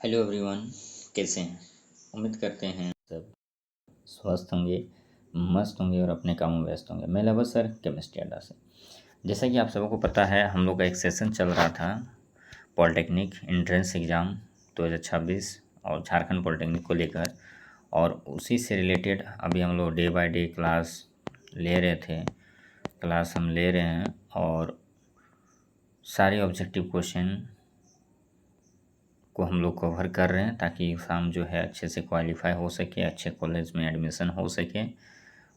Hello everyone, कैसे हैं। उम्मीद करते हैं सब स्वस्थ होंगे, मस्त होंगे और अपने कामों में व्यस्त होंगे। मैं लव सर केमिस्ट्री अड्डा से। जैसा कि आप सबको पता है, हम लोग का एक सेशन चल रहा था पॉलिटेक्निक एंट्रेंस एग्ज़ाम 2026 और झारखंड पॉलिटेक्निक को लेकर, और उसी से रिलेटेड अभी हम लोग डे बाय डे क्लास ले रहे थे। क्लास हम ले रहे हैं और सारे ऑब्जेक्टिव क्वेश्चन को हम लोग कवर कर रहे हैं ताकि एग्ज़ाम जो है अच्छे से क्वालिफाई हो सके, अच्छे कॉलेज में एडमिशन हो सके।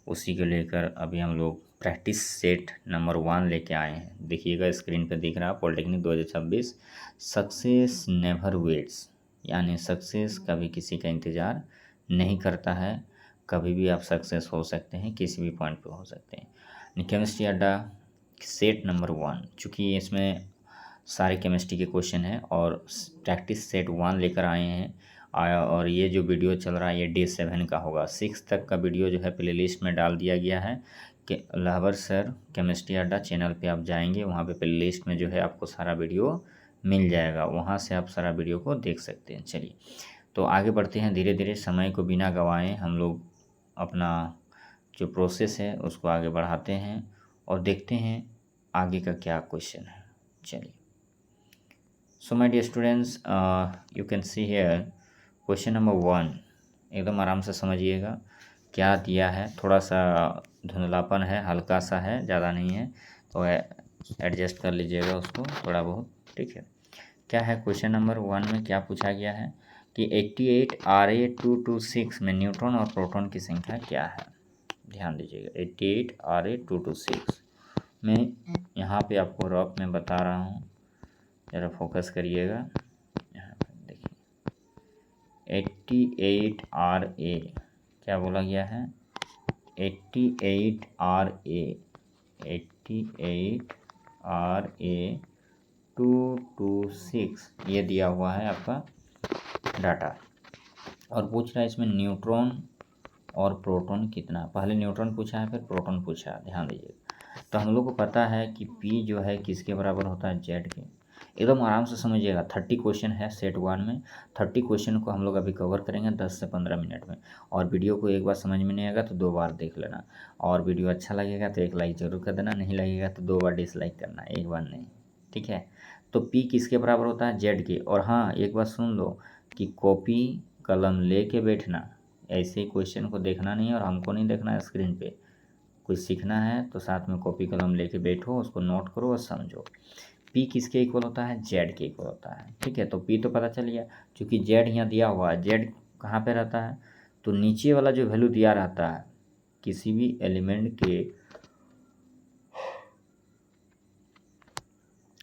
उसी को लेकर अभी हम लोग प्रैक्टिस सेट नंबर 1 लेके आए हैं। देखिएगा स्क्रीन पे दिख रहा है पॉलिटेक्निक 2026 सक्सेस नेवर वेट्स, यानी सक्सेस कभी किसी का इंतज़ार नहीं करता है। कभी भी आप सक्सेस हो सकते हैं, किसी भी पॉइंट पे हो सकते हैं। केमिस्ट्री अड्डा सेट नंबर 1, चूँकि इसमें सारे केमिस्ट्री के क्वेश्चन हैं और प्रैक्टिस सेट 1 लेकर आए हैं। और ये जो वीडियो चल रहा है ये डे 7 का होगा। 6 तक का वीडियो जो है प्ले लिस्ट में डाल दिया गया है कि लहबर सर केमिस्ट्री अड्डा चैनल पे आप जाएंगे, वहाँ पे प्ले लिस्ट में जो है आपको सारा वीडियो मिल जाएगा, वहाँ से आप सारा वीडियो को देख सकते हैं। चलिए तो आगे बढ़ते हैं धीरे धीरे, समय को बिना गंवाए हम लोग अपना जो प्रोसेस है उसको आगे बढ़ाते हैं और देखते हैं आगे का क्या क्वेश्चन है। चलिए, so my dear students, you can see here question number 1। एकदम आराम से समझिएगा क्या दिया है। थोड़ा सा धुंधलापन है, हल्का सा है, ज़्यादा नहीं है, तो एडजस्ट कर लीजिएगा उसको थोड़ा बहुत, ठीक है। क्या है क्वेश्चन नंबर 1 में, क्या पूछा गया है कि 88 Ra226 में न्यूट्रॉन और प्रोटॉन की संख्या क्या है। ध्यान दीजिएगा 88 Ra226 में, यहाँ पे आपको रफ में बता रहा हूँ, ज़रा फोकस करिएगा। यहाँ पर देखिए 88 Ra क्या बोला गया है, 88 Ra226 ये दिया हुआ है आपका डाटा, और पूछ रहा है इसमें न्यूट्रॉन और प्रोटॉन कितना। पहले न्यूट्रॉन पूछा है, फिर प्रोटॉन पूछा है। ध्यान दीजिएगा, तो हम लोग को पता है कि P जो है किसके बराबर होता है, Z के। एकदम आराम से समझिएगा, 30 क्वेश्चन है सेट 1 में। 30 क्वेश्चन को हम लोग अभी कवर करेंगे 10 से 15 मिनट में। और वीडियो को एक बार समझ में नहीं आएगा तो 2 बार देख लेना, और वीडियो अच्छा लगेगा तो एक लाइक ज़रूर कर देना, नहीं लगेगा तो 2 बार डिसलाइक करना, एक बार नहीं, ठीक है। तो P किसके बराबर होता है, Z के। और हाँ, एक बात सुन लो कि कॉपी कलम ले के बैठना, ऐसे ही क्वेश्चन को देखना नहीं और हमको नहीं देखना है स्क्रीन पे। कुछ सीखना है तो साथ में कॉपी कलम लेके बैठो, उसको नोट करो और समझो। P किसके इक्वल होता है, Z के इक्वल होता है, ठीक है। तो P तो पता चल गया, क्योंकि Z यहाँ दिया हुआ है। Z कहाँ पे रहता है, तो नीचे वाला जो वैल्यू दिया रहता है किसी भी एलिमेंट के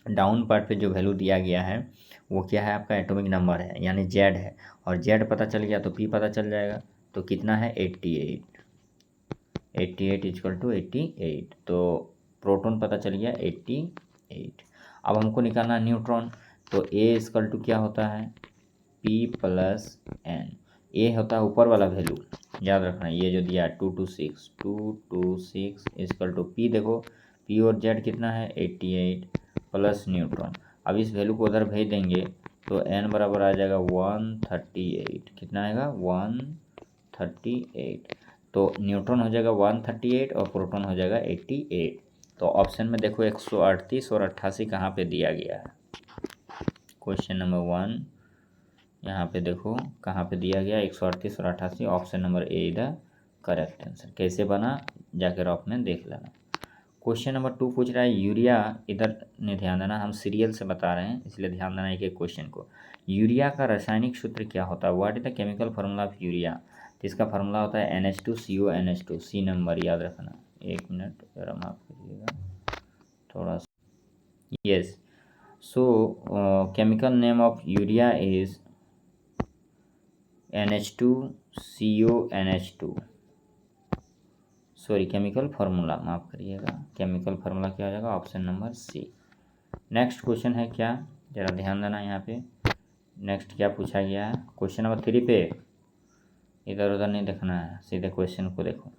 डाउन पार्ट पे जो वैल्यू दिया गया है वो क्या है, आपका एटॉमिक नंबर है, यानी Z है। और Z पता चल गया तो P पता चल जाएगा। तो कितना है 88, 88 इक्वल टू 88। तो प्रोटॉन पता चल गया 88। अब हमको निकालना न्यूट्रॉन, तो A इक्वल टू क्या होता है, P प्लस N। ए होता है ऊपर वाला वैल्यू, याद रखना, ये जो दिया है 226 इक्वल टू P। देखो P और Z कितना है 88 प्लस न्यूट्रॉन। अब इस वैल्यू को उधर भेज देंगे तो N बराबर आ जाएगा 138। कितना आएगा 138। तो न्यूट्रॉन हो जाएगा 138 और प्रोटॉन हो जाएगा 88। तो ऑप्शन में देखो 138 और 88 कहाँ पे दिया गया है। क्वेश्चन नंबर 1 यहाँ पे देखो कहाँ पे दिया गया, 138 और 88। Option number A is the correct answer. कैसे बना जाकर आप में देख लेना। क्वेश्चन नंबर 2 पूछ रहा है यूरिया, इधर नहीं ध्यान देना, हम सीरियल से बता रहे हैं इसलिए ध्यान देना एक एक क्वेश्चन को। यूरिया का रासायनिक सूत्र क्या होता है, what is the chemical formula of urea. तो इसका फार्मूला होता है NH2CO NH2, सी नंबर याद रखना। एक मिनट जरा माफ करिएगा थोड़ा सा, yes. So chemical name of urea is NH2CO NH2। Sorry, chemical formula, माफ़ करिएगा, केमिकल फार्मूला क्या हो जाएगा, option number C. Next question है क्या, ज़रा ध्यान देना यहाँ पे। नेक्स्ट क्या पूछा गया है, क्वेश्चन नंबर 3 पे इधर उधर नहीं देखना है, सीधे क्वेश्चन को देखो।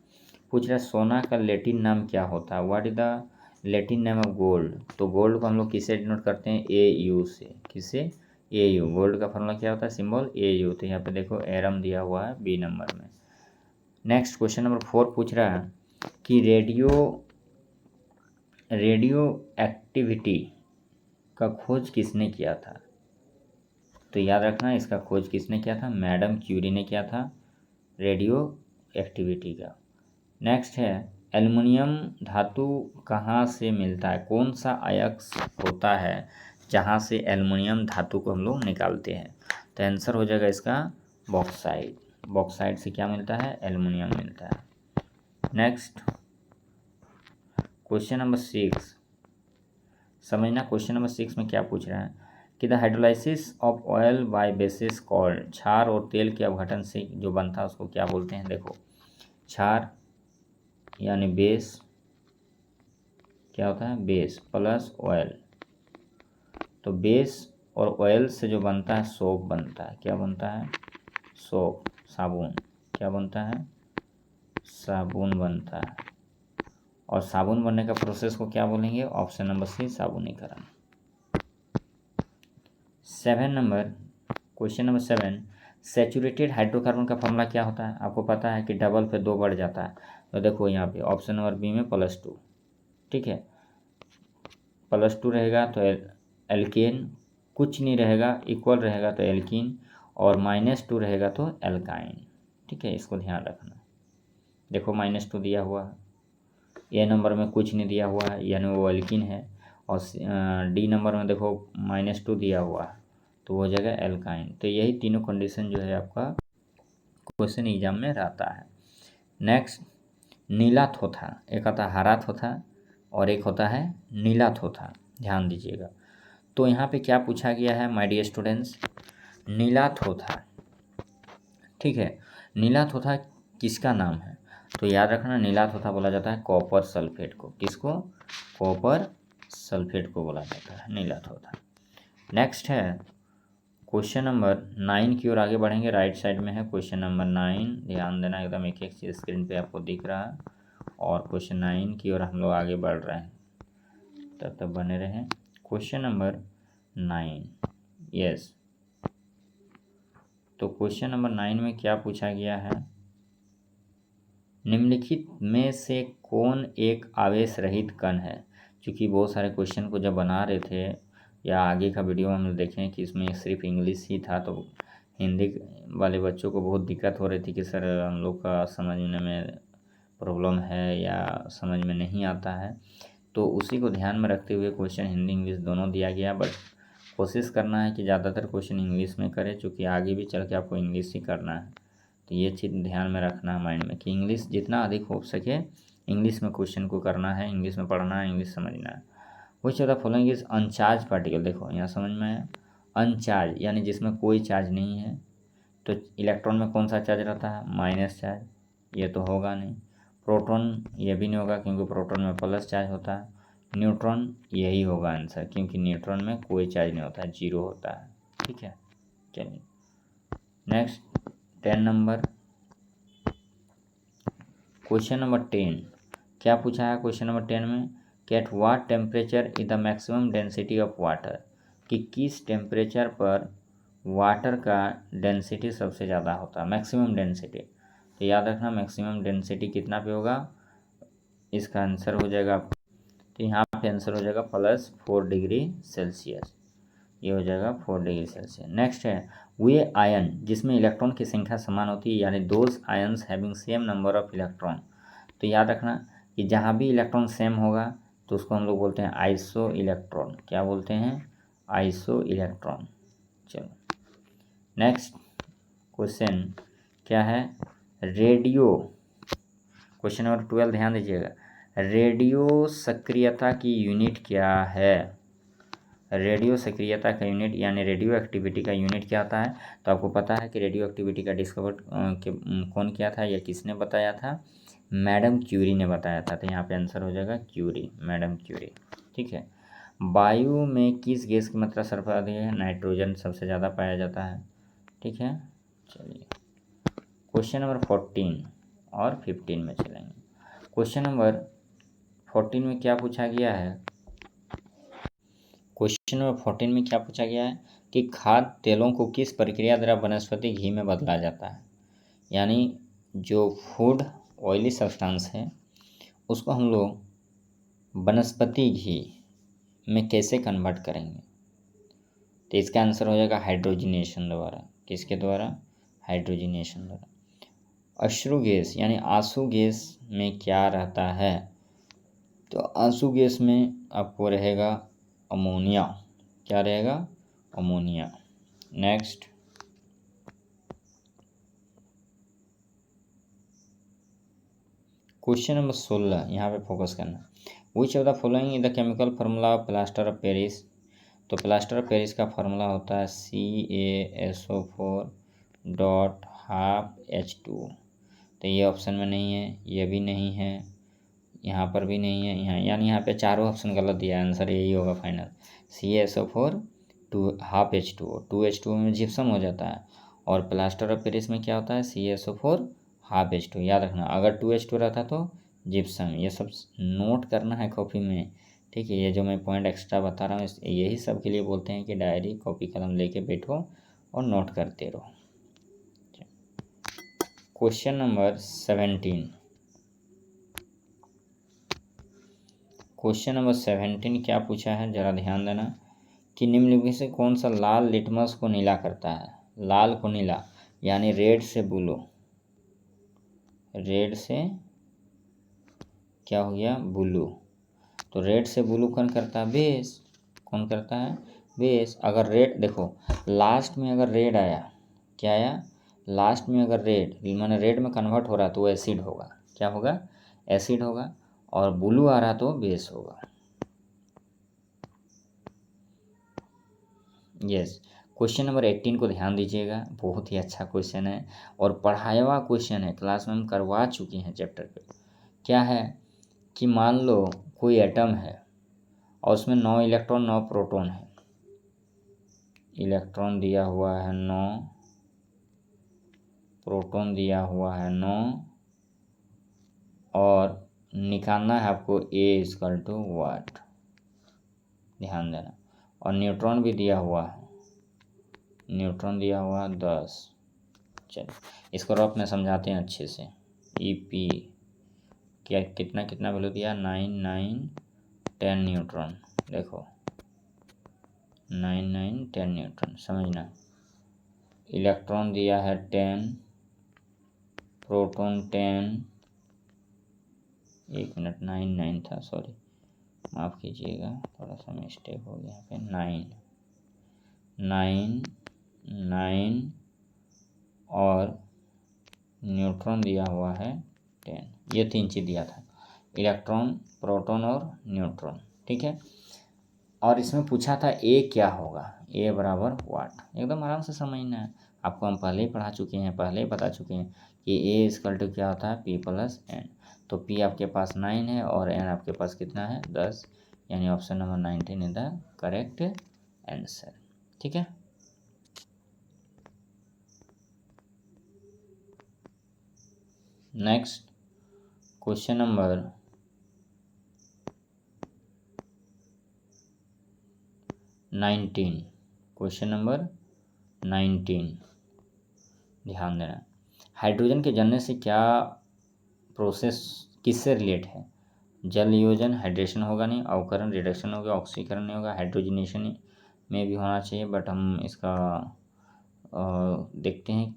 पूछ रहा है सोना का लैटिन नाम क्या होता है, what is the Latin name of gold. तो गोल्ड को हम लोग किससे डिनोट करते हैं, AU से। किससे, AU। गोल्ड का फॉर्मूला क्या होता है, सिंबल AU। तो यहाँ पे देखो एरम दिया हुआ है बी नंबर में। नेक्स्ट क्वेश्चन नंबर 4 पूछ रहा है कि रेडियो एक्टिविटी का खोज किसने किया था। तो याद रखना इसका खोज किसने किया था, मैडम क्यूरी ने किया था रेडियो एक्टिविटी का। नेक्स्ट है एल्युमिनियम धातु कहाँ से मिलता है, कौन सा अयस्क होता है जहाँ से एल्युमिनियम धातु को हम लोग निकालते हैं। तो आंसर हो जाएगा इसका बॉक्साइट। बॉक्साइट से क्या मिलता है, एल्युमिनियम मिलता है। नेक्स्ट क्वेश्चन नंबर 6 समझना। क्वेश्चन नंबर 6 में क्या पूछ रहा है कि the hydrolysis of oil bye basis called, क्षार और तेल के अपघटन से जो बनता है उसको क्या बोलते हैं। देखो क्षार यानी बेस क्या होता है, बेस प्लस ऑयल। तो बेस और ऑयल से जो बनता है सोप बनता है। क्या बनता है, सोप, साबुन। क्या बनता है, साबुन बनता है। और साबुन बनने का प्रोसेस को क्या बोलेंगे, ऑप्शन नंबर सी, साबुनीकरण। 7 number question number 7 saturated hydrocarbon का फॉर्मूला क्या होता है। आपको पता है कि डबल पे 2 बढ़ जाता है। तो देखो यहाँ पे ऑप्शन नंबर बी में +2, ठीक है। +2 रहेगा तो एल्केन, कुछ नहीं रहेगा इक्वल रहेगा तो एल्कीन, और -2 रहेगा तो एल्काइन, ठीक है। इसको ध्यान रखना। देखो -2 दिया हुआ है, ए नंबर में कुछ नहीं दिया हुआ है यानी वो एल्कीन है, और डी नंबर में देखो -2 दिया हुआ है तो वो जगह एल्काइन। तो यही तीनों कंडीशन जो है आपका क्वेश्चन एग्जाम में रहता है। नेक्स्ट नीला थोथा, एक होता है हरा थोथा और एक होता है नीला थोथा, ध्यान दीजिएगा। तो यहाँ पे क्या पूछा गया है माय डियर स्टूडेंट्स, नीला थोथा, ठीक है। नीला थोथा किसका नाम है, तो याद रखना नीला थोथा बोला जाता है कॉपर सल्फेट को। किसको, कॉपर सल्फेट को बोला जाता है नीला थोथा। नेक्स्ट है क्वेश्चन नंबर 9 की ओर आगे बढ़ेंगे। राइट साइड में है क्वेश्चन नंबर 9, ध्यान देना एकदम, एक एक चीज स्क्रीन पे आपको दिख रहा है। और क्वेश्चन 9 की ओर हम लोग आगे बढ़ रहे हैं, तब तक बने रहें। Question number 9, yes. तो क्वेश्चन नंबर 9 में क्या पूछा गया है, निम्नलिखित में से कौन एक आवेश रहित कण है। क्योंकि बहुत सारे क्वेश्चन को जब बना रहे थे या आगे का वीडियो हम देखें कि इसमें सिर्फ इंग्लिश ही था, तो हिंदी वाले बच्चों को बहुत दिक्कत हो रही थी कि सर हम लोग का समझने में प्रॉब्लम है या समझ में नहीं आता है। तो उसी को ध्यान में रखते हुए क्वेश्चन हिंदी इंग्लिश दोनों दिया गया, बट कोशिश करना है कि ज़्यादातर क्वेश्चन इंग्लिश में करें, चूँकि आगे भी चल के आपको इंग्लिश ही करना है। तो ये चीज़ ध्यान में रखना है माइंड में कि इंग्लिश जितना अधिक हो सके इंग्लिश में क्वेश्चन को करना है, इंग्लिश में पढ़ना है, इंग्लिश समझना है। Which of the following is अनचार्ज particle, देखो यहाँ समझ में आया, अनचार्ज यानी जिसमें कोई चार्ज नहीं है। तो इलेक्ट्रॉन में कौन सा चार्ज रहता है, माइनस चार्ज, ये तो होगा नहीं। प्रोटॉन ये भी नहीं होगा क्योंकि प्रोटॉन में प्लस चार्ज होता है। न्यूट्रॉन यही होगा आंसर, क्योंकि न्यूट्रॉन में कोई चार्ज नहीं होता है, 0 होता है, ठीक है। चलिए नेक्स्ट 10 नंबर क्वेश्चन नंबर 10 क्या पूछा है क्वेश्चन नंबर 10 में कि at what temperature is the maximum density of water, कि किस टेम्परेचर पर वाटर का डेंसिटी सबसे ज़्यादा होता है, मैक्सिमम डेंसिटी। तो याद रखना मैक्सिमम डेंसिटी कितना पे होगा, इसका आंसर हो जाएगा, तो यहाँ पे आंसर हो जाएगा +4 डिग्री सेल्सियस, ये हो जाएगा 4 डिग्री सेल्सियस। नेक्स्ट है वे आयन जिसमें इलेक्ट्रॉन की संख्या समान होती है, यानी those ions having same number of electron. तो याद रखना कि जहाँ भी इलेक्ट्रॉन सेम होगा तो उसको हम लोग बोलते हैं आइसो इलेक्ट्रॉन। क्या बोलते हैं, आइसो इलेक्ट्रॉन। चलो नेक्स्ट क्वेश्चन क्या है, रेडियो, क्वेश्चन नंबर 12 ध्यान दीजिएगा। रेडियो सक्रियता की यूनिट क्या है, रेडियो सक्रियता का यूनिट यानी रेडियो एक्टिविटी का यूनिट क्या होता है। तो आपको पता है कि रेडियो एक्टिविटी का डिस्कवर कौन किया था या किसने बताया था, मैडम क्यूरी ने बताया था। तो यहाँ पे आंसर हो जाएगा क्यूरी, मैडम क्यूरी, ठीक है। वायु में किस गैस की मात्रा सर्वाधिक है, नाइट्रोजन सबसे ज़्यादा पाया जाता है, ठीक है। चलिए क्वेश्चन नंबर 14 और 15 में चलेंगे। क्वेश्चन नंबर 14 में क्या पूछा गया है, क्वेश्चन नंबर 14 में क्या पूछा गया है कि खाद्य तेलों को किस प्रक्रिया द्वारा वनस्पति घी में बदला जाता है। यानी जो फूड ऑयली सब्सटेंस है उसको हम लोग वनस्पति घी में कैसे कन्वर्ट करेंगे। तो इसका आंसर हो जाएगा हाइड्रोजनेशन द्वारा। किसके द्वारा? हाइड्रोजनेशन द्वारा। अश्रु गैस यानी आंसू गैस में क्या रहता है? तो आंसू गैस में आपको रहेगा अमोनिया। क्या रहेगा? अमोनिया। नेक्स्ट, क्वेश्चन नंबर 16, यहाँ पे फोकस करना। Which of the following is the chemical formula of plaster of Paris. तो प्लास्टर ऑफ पेरिस का फार्मूला होता है CaSO4.12H2। तो ये ऑप्शन में नहीं है, ये भी नहीं है, यहाँ पर भी नहीं है, यहाँ यानी यहाँ पे चारों ऑप्शन गलत दिया है। आंसर यही होगा फाइनल, CaSO4 2.12H2O। 2H2O में जिप्सम हो जाता है और प्लास्टर ऑफ पेरिस में क्या होता है? CaSO4.12H2। याद रखना, अगर 2H2 रहता तो जिप्सम। ये सब नोट करना है कॉपी में, ठीक है। ये जो मैं पॉइंट एक्स्ट्रा बता रहा हूँ यही सब के लिए बोलते हैं कि डायरी कॉपी कलम लेके बैठो और नोट करते रहो। Question number 17। क्वेश्चन नंबर 17 क्या पूछा है, जरा ध्यान देना कि निम्नलिखित से कौन सा लाल लिटमस को नीला करता है। लाल को नीला यानी रेड से ब्लू। रेड से क्या हो गया? ब्लू। तो रेड से ब्लू कौन करता है? बेस। कौन करता है? बेस। अगर रेड देखो, लास्ट में अगर रेड आया, क्या आया? लास्ट में अगर रेड माने रेड में कन्वर्ट हो रहा है तो वो एसिड होगा। क्या होगा? एसिड होगा। और ब्लू आ रहा तो बेस होगा। यस। क्वेश्चन नंबर 18 को ध्यान दीजिएगा, बहुत ही अच्छा क्वेश्चन है और पढ़ाया हुआ क्वेश्चन है, क्लास में हम करवा चुके हैं चैप्टर पे। क्या है कि मान लो कोई एटम है और उसमें 9 इलेक्ट्रॉन 9 प्रोटॉन है। इलेक्ट्रॉन दिया हुआ है 9, प्रोटॉन दिया हुआ है 9 और निकालना है आपको A=what। ध्यान देना। और न्यूट्रॉन भी दिया हुआ है, न्यूट्रॉन दिया हुआ 10। चलिए इसको रफ में समझाते हैं अच्छे से। EP क्या कितना कितना वैल्यू दिया? 9 9 10 न्यूट्रॉन। देखो 9 9 10 न्यूट्रॉन, समझना। इलेक्ट्रॉन दिया है 10, प्रोटॉन 10, 1 मिनट 9 9 था, सॉरी माफ़ कीजिएगा, थोड़ा सा मिस्टेक हो गया यहाँ पे। 9 9 9 और न्यूट्रॉन दिया हुआ है 10। ये 3 चीज़ दिया था, इलेक्ट्रॉन, प्रोटॉन और न्यूट्रॉन, ठीक है। और इसमें पूछा था A क्या होगा, A बराबर वाट। एकदम आराम से समझना है, आपको हम पहले ही पढ़ा चुके हैं, पहले ही बता चुके हैं कि A क्या होता है? P+N। तो P आपके पास 9 है और N आपके पास कितना है? 10। यानी option number 19 is the correct answer, ठीक है। Next question number 19। Question number 19 ध्यान देना। हाइड्रोजन के जलने से क्या प्रोसेस किससे रिलेट है? जल योजन, हाइड्रेशन होगा नहीं, अवकरण रिडक्शन होगा, ऑक्सीकरण नहीं होगा, हाइड्रोजनेशन में भी होना चाहिए, बट हम इसका देखते हैं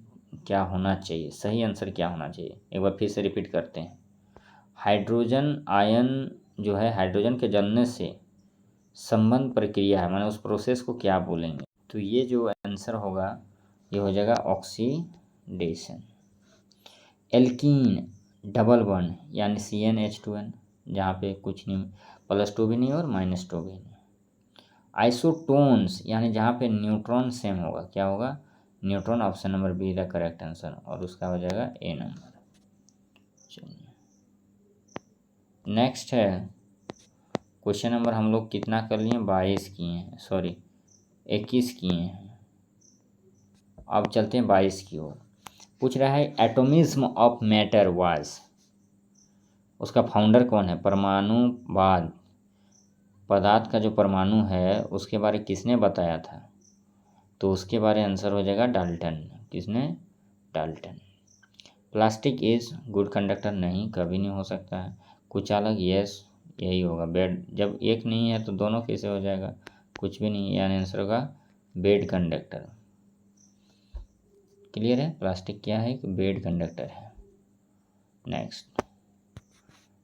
क्या होना चाहिए, सही आंसर क्या होना चाहिए। एक बार फिर से रिपीट करते हैं। हाइड्रोजन आयन जो है हाइड्रोजन के जलने से संबंध प्रक्रिया है, माने उस प्रोसेस को क्या बोलेंगे? तो ये जो आंसर होगा ये हो जाएगा ऑक्सीडेशन। एल्कीन डबल बॉन्ड यानी CnH2n, जहाँ पे कुछ नहीं, +2 भी नहीं और -2 भी नहीं। आइसोटोन्स यानी जहाँ पे न्यूट्रॉन सेम होगा, क्या होगा? Neutron. Option number be the correct answer और उसका हो जाएगा A नंबर। चलिए नेक्स्ट है क्वेश्चन नंबर, हम लोग कितना कर लिए? 22 किए हैं, सॉरी 21 किए हैं। अब चलते हैं 22 की ओर। पूछ रहा है एटोमिज्म ऑफ मैटर वाज, उसका फाउंडर कौन है? परमाणुवाद, पदार्थ का जो परमाणु है उसके बारे किसने बताया था, तो उसके बारे आंसर हो जाएगा डाल्टन। किसने? Dalton. Plastic is good conductor, नहीं, कभी नहीं हो सकता है। कुचालक, यस, यही होगा। बेड, जब एक नहीं है तो दोनों कैसे हो जाएगा, कुछ भी नहीं, यानी आंसर होगा बेड कंडक्टर। क्लियर है? प्लास्टिक क्या है? बेड कंडक्टर है। नेक्स्ट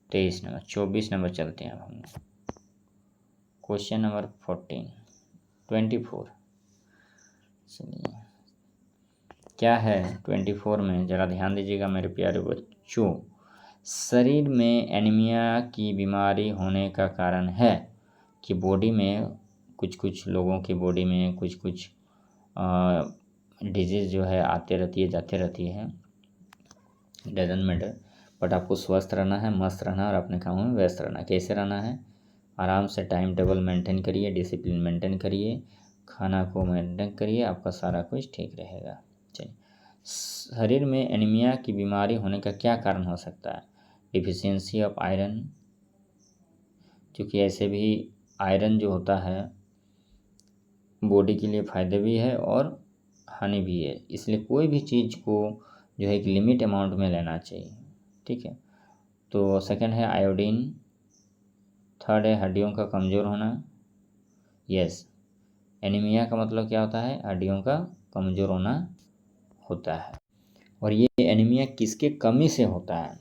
23 नंबर, 24 नंबर चलते हैं अब हम। Question number 24। चलिए क्या है 24 में, ज़रा ध्यान दीजिएगा मेरे प्यारे बच्चों। शरीर में एनीमिया की बीमारी होने का कारण है कि बॉडी में कुछ लोगों की बॉडी में कुछ डिजीज़ जो है आते रहती है जाते रहती है, डजंट मैटर, बट आपको स्वस्थ रहना है, मस्त रहना और अपने कामों में व्यस्त रहना। कैसे रहना है? आराम से टाइम टेबल मेंटेन करिए, डिसिप्लिन मेंटेन करिए, खाना को मेंटेन करिए, आपका सारा कुछ ठीक रहेगा। चलिए, शरीर में एनीमिया की बीमारी होने का क्या कारण हो सकता है? डिफिशियंसी ऑफ आयरन, क्योंकि ऐसे भी आयरन जो होता है बॉडी के लिए फ़ायदे भी है और हानि भी है, इसलिए कोई भी चीज़ को जो है एक लिमिट अमाउंट में लेना चाहिए। ठीक है, तो सेकंड है आयोडीन। थर्ड है हड्डियों का कमज़ोर होना। यस, एनीमिया का मतलब क्या होता है? हड्डियों का कमज़ोर होना होता है। और ये एनीमिया किसके कमी से होता है?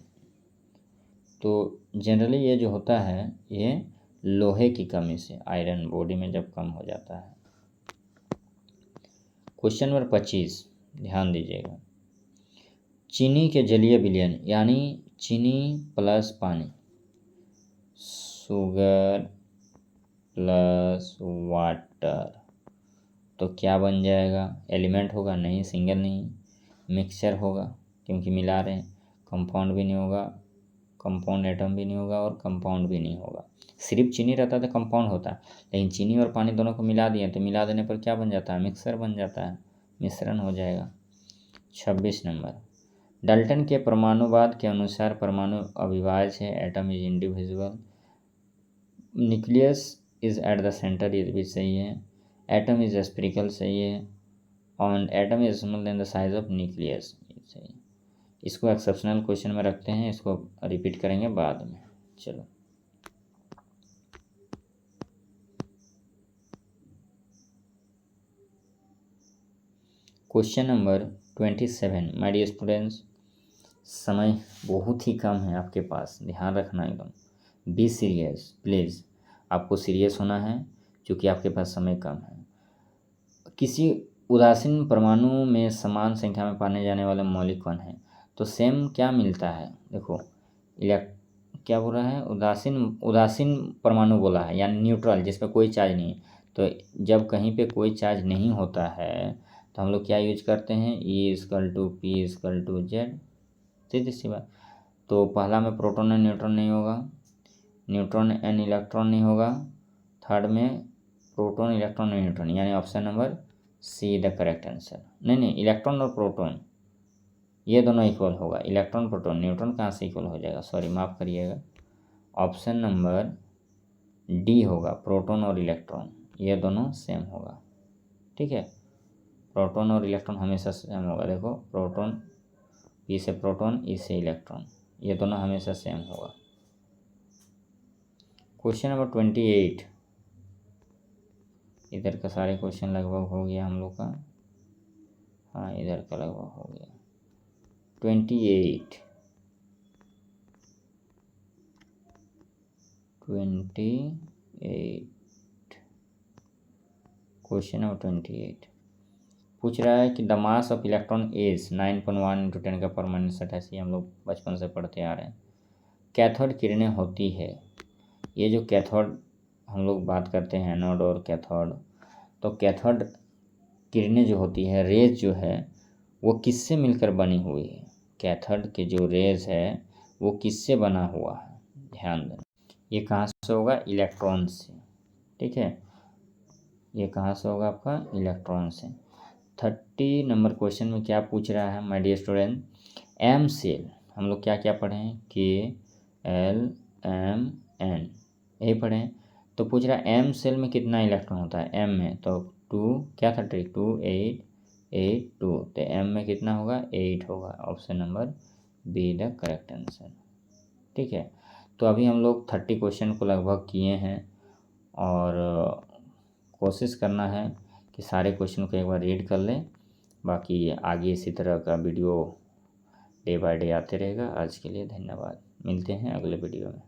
तो जनरली ये जो होता है ये लोहे की कमी से, आयरन बॉडी में जब कम हो जाता है। क्वेश्चन नंबर 25, ध्यान दीजिएगा। चीनी के जलीय विलयन, यानी चीनी प्लस पानी, शुगर प्लस वाटर, तो क्या बन जाएगा? एलिमेंट होगा? नहीं, सिंगल नहीं, मिक्सचर होगा, क्योंकि मिला रहे हैं। कंपाउंड भी नहीं होगा, कंपाउंड एटम भी नहीं होगा और कंपाउंड भी नहीं होगा। सिर्फ चीनी रहता तो कंपाउंड होता, लेकिन चीनी और पानी दोनों को मिला दिए तो मिला देने पर क्या बन जाता है? मिक्सर बन जाता है, मिश्रण हो जाएगा। 26 नंबर, डाल्टन के परमाणुवाद के अनुसार परमाणु अविभाज्य है, atom is individual, nucleus is at the centre, ये भी सही है। एटम इज स्फेरिकल, सही है। और atom is smaller than the size of nucleus, सही। इसको एक्सेप्शनल क्वेश्चन में रखते हैं, इसको रिपीट करेंगे बाद में। चलो question number 27, my dear students. समय बहुत ही कम है आपके पास, ध्यान रखना एकदम। बी सीरियस प्लीज़, आपको सीरियस होना है क्योंकि आपके पास समय कम है। किसी उदासीन परमाणु में समान संख्या में पाने जाने वाले मौलिक कण हैं, तो सेम क्या मिलता है? देखो क्या बोल रहा है? उदासीन परमाणु बोला है, यानी न्यूट्रल, जिसमें कोई चार्ज नहीं है। तो जब कहीं पे कोई चार्ज नहीं होता है तो हम लोग क्या यूज करते हैं? E=P=Z, सीधी सी बात। तो पहला में प्रोटॉन एंड न्यूट्रॉन नहीं होगा, न्यूट्रॉन एंड इलेक्ट्रॉन नहीं होगा, थर्ड में प्रोटॉन इलेक्ट्रॉन एंड न्यूट्रॉन, यानी option number see the correct answer. नहीं, इलेक्ट्रॉन और प्रोटॉन ये दोनों इक्वल होगा। इलेक्ट्रॉन प्रोटॉन न्यूट्रॉन कहाँ से इक्वल हो जाएगा? सॉरी, माफ़ करिएगा, ऑप्शन नंबर डी होगा, प्रोटॉन और इलेक्ट्रॉन ये दोनों सेम होगा। ठीक है, प्रोटॉन और इलेक्ट्रॉन हमेशा सेम होगा। देखो, प्रोटॉन, ई से प्रोटॉन, ई से इलेक्ट्रॉन, ये दोनों हमेशा सेम होगा। क्वेश्चन नंबर 28, इधर का सारे क्वेश्चन लगभग हो गया हम लोग का। हाँ, इधर का लगभग हो गया। 28 क्वेश्चन नंबर 28 पूछ रहा है कि the mass of electron is 9.1 × 10 का -28, हम लोग बचपन से पढ़ते आ रहे हैं। कैथोड किरणें होती है, ये जो कैथोड हम लोग बात करते हैं, एनोड और कैथोड, तो कैथोड किरणें जो होती है, रेज जो है, वो किससे मिलकर बनी हुई है? कैथोड के जो रेज है वो किससे बना हुआ है? ध्यान देना, ये कहाँ से होगा? इलेक्ट्रॉन से। ठीक है, ये कहाँ से होगा? आपका इलेक्ट्रॉन से। 30 नंबर क्वेश्चन में क्या पूछ रहा है my dear student? M cell, हम लोग क्या क्या पढ़े हैं? KLMN, यही पढ़े हैं। तो पूछ रहा है एम सेल में कितना इलेक्ट्रॉन होता है एम में, तो 2 क्या था ट्रिक 2 8 8 2, तो एम में कितना होगा 8 होगा। Option number be the correct answer. ठीक है, तो अभी हम लोग 30 क्वेश्चन को लगभग किए हैं और कोशिश करना है कि सारे क्वेश्चन को एक बार रीड कर लें। बाकी आगे इसी तरह का वीडियो डे बाय डे आते रहेगा। आज के लिए धन्यवाद, मिलते हैं अगले वीडियो में।